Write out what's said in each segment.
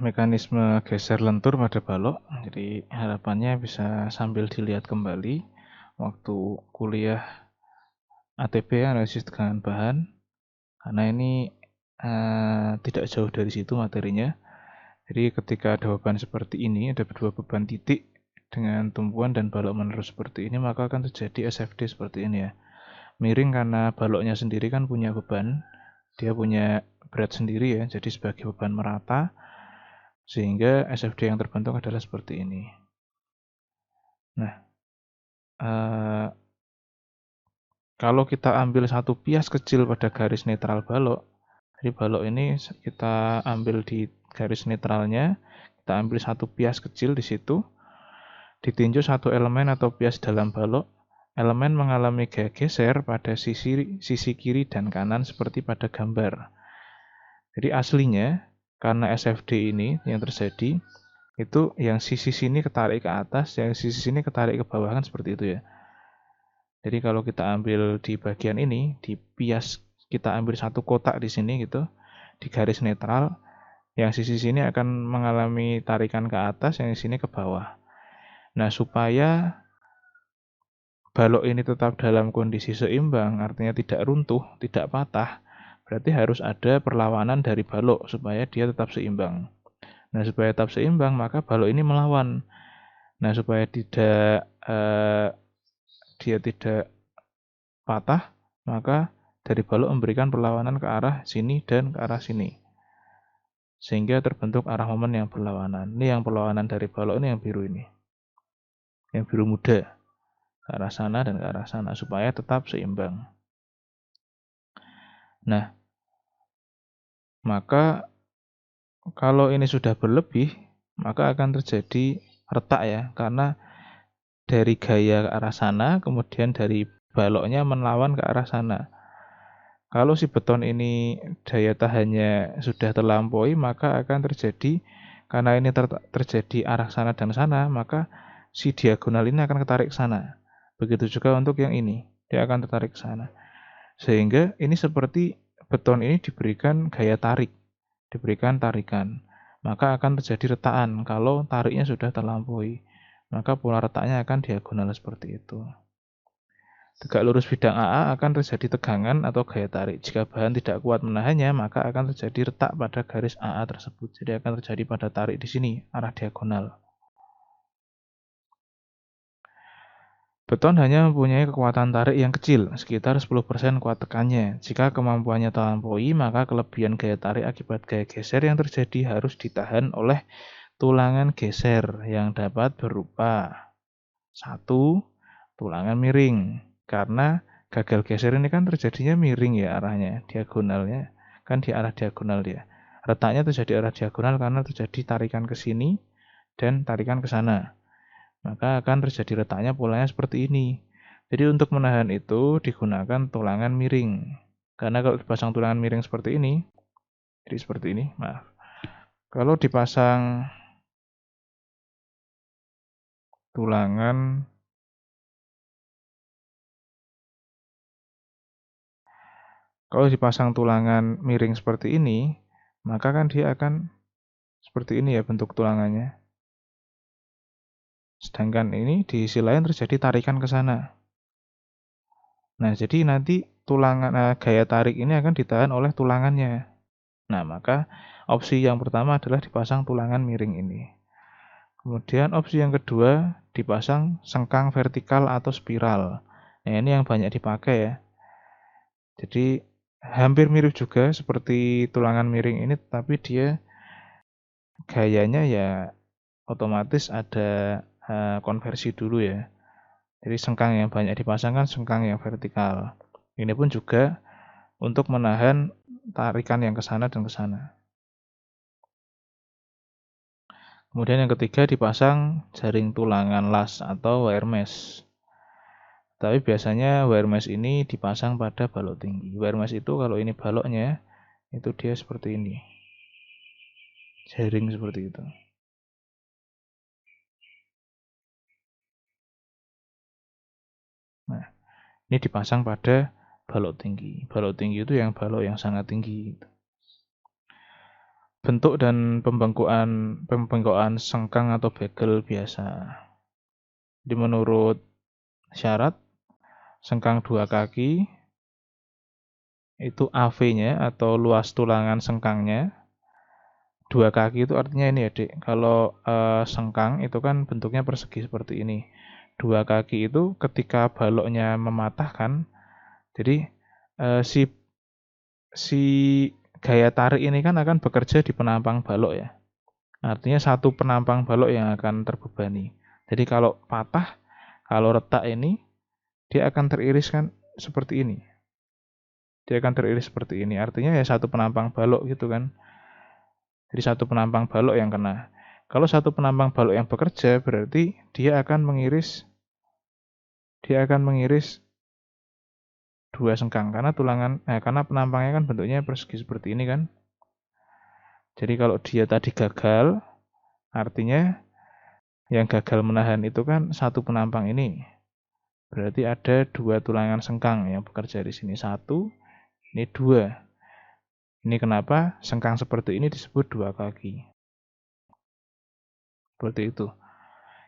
mekanisme geser lentur pada balok. Jadi harapannya bisa sambil dilihat kembali waktu kuliah ATB, analisis tegangan bahan, karena ini tidak jauh dari situ materinya. Jadi ketika ada beban seperti ini, ada dua beban titik dengan tumpuan dan balok menerus seperti ini, maka akan terjadi SFD seperti ini ya. Miring karena baloknya sendiri kan punya beban, dia punya berat sendiri ya, jadi sebagai beban merata, sehingga SFD yang terbentuk adalah seperti ini. Nah, kalau kita ambil satu pias kecil pada garis netral balok, jadi balok ini kita ambil di garis netralnya, kita ambil satu pias kecil di situ, ditinjau satu elemen atau pias dalam balok, elemen mengalami gaya geser pada sisi kiri dan kanan seperti pada gambar. Jadi aslinya, karena SFD ini yang terjadi, itu yang sisi sini ketarik ke atas, yang sisi sini ketarik ke bawah, kan seperti itu ya. Jadi kalau kita ambil di bagian ini, di pias kita ambil satu kotak di sini gitu, di garis netral, yang sisi sini akan mengalami tarikan ke atas, yang sini ke bawah. Nah, supaya balok ini tetap dalam kondisi seimbang, artinya tidak runtuh, tidak patah, berarti harus ada perlawanan dari balok supaya dia tetap seimbang. Nah, supaya tetap seimbang, maka balok ini melawan. Nah, supaya dia tidak patah, maka dari balok memberikan perlawanan ke arah sini dan ke arah sini. Sehingga terbentuk arah momen yang berlawanan. Ini yang perlawanan dari balok ini yang biru ini. Yang biru muda. Ke arah sana dan ke arah sana. Supaya tetap seimbang. Nah, maka kalau ini sudah berlebih, maka akan terjadi retak ya. Karena dari gaya ke arah sana, kemudian dari baloknya melawan ke arah sana. Kalau si beton ini daya tahannya sudah terlampaui, maka akan terjadi, karena ini terjadi arah sana dan sana, maka si diagonal ini akan ketarik ke sana. Begitu juga untuk yang ini, dia akan tertarik ke sana. Sehingga ini seperti beton ini diberikan gaya tarik, diberikan tarikan. Maka akan terjadi retakan kalau tariknya sudah terlampaui. Maka pola retaknya akan diagonal seperti itu. Tegak lurus bidang AA akan terjadi tegangan atau gaya tarik. Jika bahan tidak kuat menahannya, maka akan terjadi retak pada garis AA tersebut. Jadi akan terjadi pada tarik di sini, arah diagonal. Beton hanya mempunyai kekuatan tarik yang kecil, sekitar 10% kuat tekannya. Jika kemampuannya terlampaui, maka kelebihan gaya tarik akibat gaya geser yang terjadi harus ditahan oleh tulangan geser yang dapat berupa 1. Tulangan miring. Karena gagal geser ini kan terjadinya miring ya arahnya, diagonalnya. Kan di arah diagonal dia. Retaknya terjadi arah diagonal karena terjadi tarikan ke sini dan tarikan ke sana. Maka akan terjadi retaknya polanya seperti ini. Jadi untuk menahan itu digunakan tulangan miring. Karena kalau dipasang tulangan miring seperti ini, jadi seperti ini, maaf. Kalau dipasang tulangan Kalau dipasang tulangan miring seperti ini, maka kan dia akan seperti ini ya bentuk tulangannya. Sedangkan ini di sisi lain terjadi tarikan ke sana. Nah, jadi nanti gaya tarik ini akan ditahan oleh tulangannya. Nah, maka opsi yang pertama adalah dipasang tulangan miring ini. Kemudian opsi yang kedua dipasang sengkang vertikal atau spiral. Nah, ini yang banyak dipakai ya. Jadi hampir mirip juga seperti tulangan miring ini, tapi dia gayanya ya otomatis ada konversi dulu ya. Jadi sengkang yang banyak dipasang kan sengkang yang vertikal. Ini pun juga untuk menahan tarikan yang ke sana dan ke sana. Kemudian yang ketiga dipasang jaring tulangan las atau wire mesh. Tapi biasanya wire mesh ini dipasang pada balok tinggi. Wire mesh itu kalau ini baloknya, itu dia seperti ini. Jaring seperti itu. Nah, ini dipasang pada balok tinggi. Balok tinggi itu yang balok yang sangat tinggi. bentuk dan pembengkokan sengkang atau bagel biasa. Jadi menurut syarat sengkang 2 kaki itu AV-nya atau luas tulangan sengkangnya 2 kaki itu artinya ini ya, Dik. Kalau sengkang itu kan bentuknya persegi seperti ini. 2 kaki itu ketika baloknya mematahkan, jadi si gaya tarik ini kan akan bekerja di penampang balok ya. Artinya satu penampang balok yang akan terbebani. Jadi kalau patah, kalau retak ini, dia akan teririskan seperti ini. Dia akan teriris seperti ini. Artinya ya satu penampang balok gitu kan. Jadi satu penampang balok yang kena. Kalau satu penampang balok yang bekerja, berarti dia akan mengiris dua sengkang karena karena penampangnya kan bentuknya persegi seperti ini kan. Jadi kalau dia tadi gagal, artinya yang gagal menahan itu kan satu penampang ini. Berarti ada 2 tulangan sengkang yang bekerja di sini. 1, ini 2. Ini kenapa sengkang seperti ini disebut 2 kaki. Seperti itu.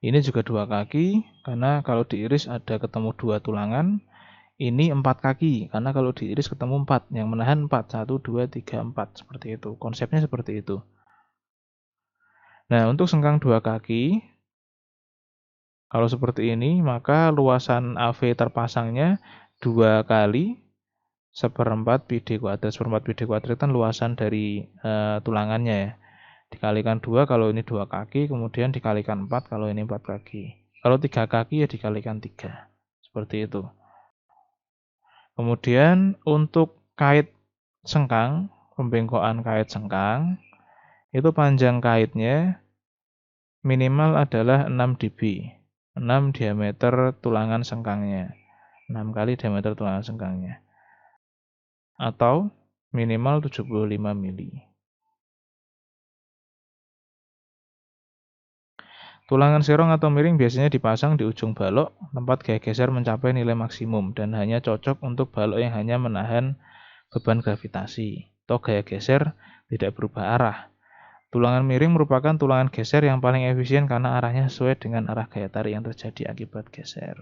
Ini juga 2 kaki, karena kalau diiris ada ketemu 2 tulangan. Ini 4 kaki, karena kalau diiris ketemu 4. Yang menahan 4. 1, 2, 3, 4. Seperti itu. Konsepnya seperti itu. Nah, untuk sengkang 2 kaki, kalau seperti ini, maka luasan AV terpasangnya 2 kali 1/4 pi d kuadrat. 1/4 pi d kuadrat kan luasan dari tulangannya ya. Dikalikan 2 kalau ini 2 kaki, kemudian dikalikan 4 kalau ini 4 kaki. Kalau 3 kaki ya dikalikan 3. Seperti itu. Kemudian untuk kait sengkang, pembengkokan kait sengkang, itu panjang kaitnya minimal adalah 6 dB. 6 diameter tulangan sengkangnya. 6 kali diameter tulangan sengkangnya. Atau minimal 75 mili. Tulangan serong atau miring biasanya dipasang di ujung balok, tempat gaya geser mencapai nilai maksimum dan hanya cocok untuk balok yang hanya menahan beban gravitasi. Atau gaya geser tidak berubah arah. Tulangan miring merupakan tulangan geser yang paling efisien karena arahnya sesuai dengan arah gaya tarik yang terjadi akibat geser.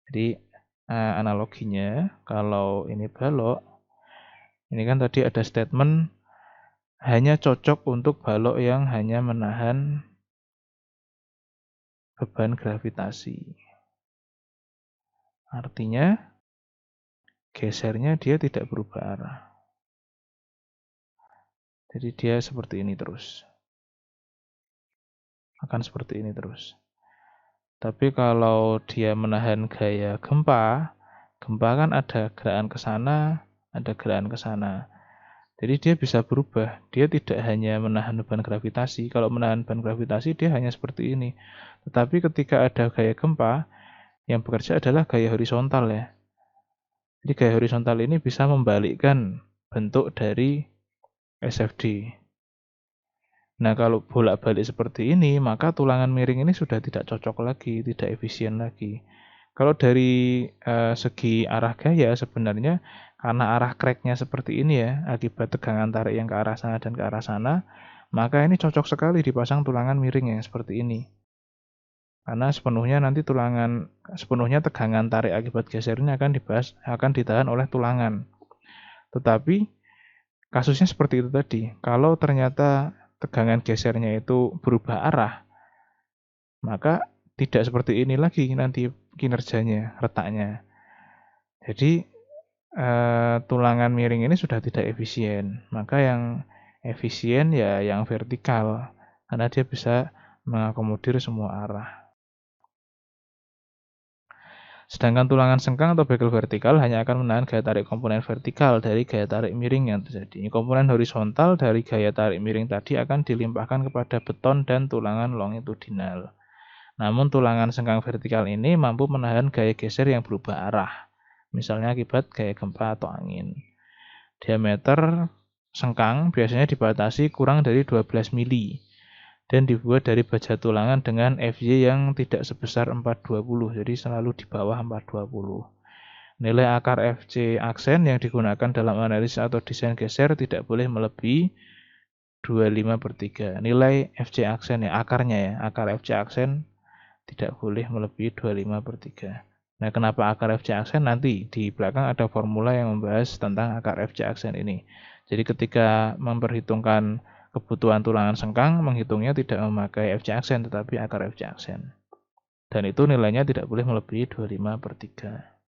Jadi analoginya kalau ini balok, ini kan tadi ada statement hanya cocok untuk balok yang hanya menahan beban gravitasi. Artinya gesernya dia tidak berubah arah. Jadi dia seperti ini terus. Akan seperti ini terus. Tapi kalau dia menahan gaya gempa, gempa kan ada gerakan ke sana, ada gerakan ke sana. Jadi dia bisa berubah. Dia tidak hanya menahan beban gravitasi. Kalau menahan beban gravitasi dia hanya seperti ini. Tetapi ketika ada gaya gempa, yang bekerja adalah gaya horizontal ya. Jadi gaya horizontal ini bisa membalikkan bentuk dari SFD. Nah, kalau bolak-balik seperti ini, maka tulangan miring ini sudah tidak cocok lagi, tidak efisien lagi. Kalau dari segi arah gaya sebenarnya karena arah crack-nya seperti ini ya, akibat tegangan tarik yang ke arah sana dan ke arah sana, maka ini cocok sekali dipasang tulangan miring yang seperti ini. Karena sepenuhnya tegangan tarik akibat geser ini akan ditahan oleh tulangan. Tetapi kasusnya seperti itu tadi. Kalau ternyata tegangan gesernya itu berubah arah, maka tidak seperti ini lagi nanti kinerjanya, retaknya. Jadi tulangan miring ini sudah tidak efisien. Maka yang efisien ya yang vertikal, karena dia bisa mengakomodir semua arah. Sedangkan tulangan sengkang atau bekel vertikal hanya akan menahan gaya tarik komponen vertikal dari gaya tarik miring yang terjadi. Komponen horizontal dari gaya tarik miring tadi akan dilimpahkan kepada beton dan tulangan longitudinal. Namun tulangan sengkang vertikal ini mampu menahan gaya geser yang berubah arah, misalnya akibat gaya gempa atau angin. Diameter sengkang biasanya dibatasi kurang dari 12 mili. Dan dibuat dari baja tulangan dengan FY yang tidak sebesar 420, jadi selalu di bawah 420. Nilai akar FC aksen yang digunakan dalam analisis atau desain geser tidak boleh melebihi 25/3. Nilai FC aksen ya, akarnya ya. Akar FC aksen tidak boleh melebihi 25/3. Nah, kenapa akar FC aksen? Nanti di belakang ada formula yang membahas tentang akar FC aksen ini. Jadi ketika memperhitungkan kebutuhan tulangan sengkang, menghitungnya tidak memakai FC aksen, tetapi akar FC aksen. Dan itu nilainya tidak boleh melebihi 25/3.